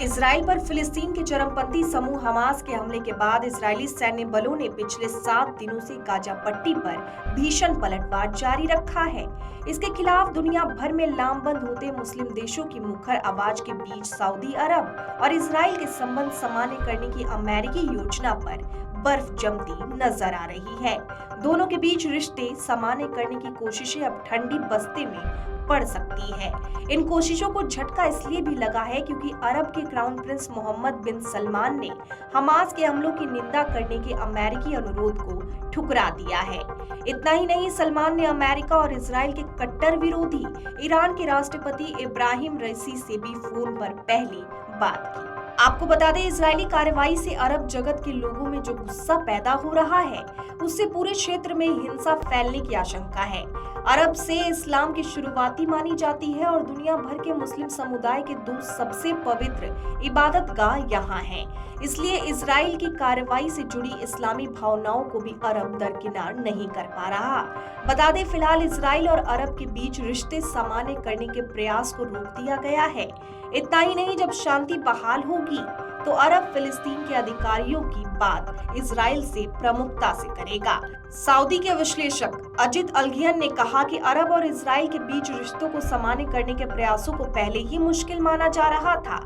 Israel पर फिलिस्तीन के चरमपंथी समूह हमास के हमले के बाद इजरायली सैन्य बलों ने पिछले 7 दिनों से गाजा पट्टी पर भीषण पलटवार जारी रखा है। इसके खिलाफ दुनिया भर में लामबंद होते मुस्लिम देशों की मुखर आवाज के बीच सऊदी अरब और इजराइल के संबंध सामान्य करने की अमेरिकी योजना पर बर्फ जमती नजर आ रही है। दोनों के बीच रिश्ते सामान्य करने की कोशिशें अब ठंडी बस्ते में पड़ सकती है। इन कोशिशों को झटका इसलिए भी लगा है क्योंकि अरब के क्राउन प्रिंस मोहम्मद बिन सलमान ने हमास के हमलों की निंदा करने के अमेरिकी अनुरोध को ठुकरा दिया है। इतना ही नहीं, सलमान ने अमेरिका और इजराइल के कट्टर विरोधी ईरान के राष्ट्रपति इब्राहिम रईसी से भी फोन पर पहली बात की। आपको बता दें, इजरायली कार्रवाई से अरब जगत के लोगों में जो गुस्सा पैदा हो रहा है, उससे पूरे क्षेत्र में हिंसा फैलने की आशंका है। अरब से इस्लाम की शुरुआती मानी जाती है और दुनिया भर के मुस्लिम समुदाय के 2 सबसे पवित्र इबादतगाह यहाँ हैं। इसलिए इजराइल की कार्रवाई से जुड़ी इस्लामी भावनाओं को भी अरब दरकिनार नहीं कर पा रहा। बता दें, फिलहाल इजराइल और अरब के बीच रिश्ते सामान्य करने के प्रयास को रोक दिया गया है। इतना ही नहीं, जब शांति बहाल होगी तो अरब फिलिस्तीन के अधिकारियों की बात इजराइल से प्रमुखता से करेगा। सऊदी के विश्लेषक अजित अलघियन ने कहा कि अरब और इजराइल के बीच रिश्तों को सामान्य करने के प्रयासों को पहले ही मुश्किल माना जा रहा था।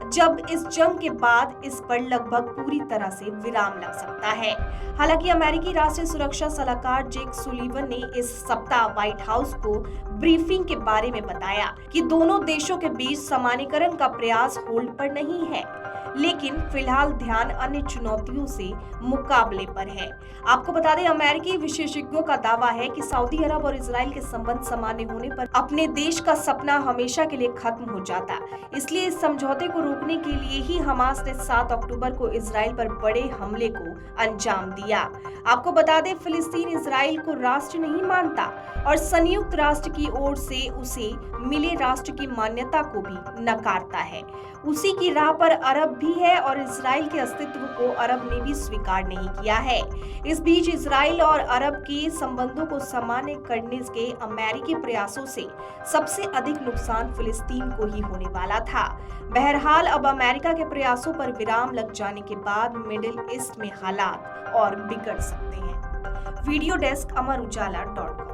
जब इस जंग के बाद इस पर लगभग पूरी तरह से विराम लग सकता है। हालांकि अमेरिकी राष्ट्रीय सुरक्षा सलाहकार जेक सुलिवन ने इस सप्ताह व्हाइट हाउस को ब्रीफिंग के बारे में बताया कि दोनों देशों के बीच सामान्यकरण का प्रयास होल्ड पर नहीं है, लेकिन फिलहाल ध्यान अन्य चुनौतियों से मुकाबले पर है। आपको बता दें, अमेरिकी विशेषज्ञों का दावा है कि सऊदी अरब और इजराइल के संबंध सामान्य होने पर अपने देश का सपना हमेशा के लिए खत्म हो जाता। इसलिए इस समझौते को रोकने के लिए ही हमास ने 7 अक्टूबर को इजराइल पर बड़े हमले को अंजाम दिया। आपको बता दें, फिलिस्तीन इजराइल को राष्ट्र नहीं मानता और संयुक्त राष्ट्र की ओर से उसे मिले राष्ट्र की मान्यता को भी नकारता है। उसी की राह पर अरब भी है और इजराइल के अस्तित्व को अरब ने भी स्वीकार नहीं किया है। इस बीच इजराइल और अरब के संबंधों को सामान्य करने के अमेरिकी प्रयासों से सबसे अधिक नुकसान फिलिस्तीन को ही होने वाला था। बहरहाल अब अमेरिका के प्रयासों पर विराम लग जाने के बाद मिडिल ईस्ट में हालात और बिगड़ सकते हैं। Video desk अमरउजाला.com।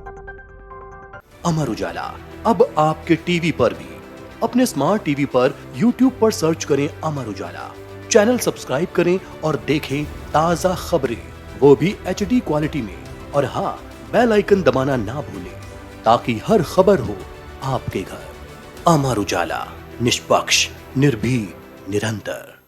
अमर उजाला अब आपके टीवी पर भी। अपने स्मार्ट टीवी पर YouTube पर सर्च करें अमर उजाला, चैनल सब्सक्राइब करें और देखें ताजा खबरें, वो भी HD क्वालिटी में। और हाँ, बेल आइकन दबाना ना भूलें ताकि हर खबर हो आपके घर। अमर उजाला, निष्पक्ष, निर्भीक, निरंतर।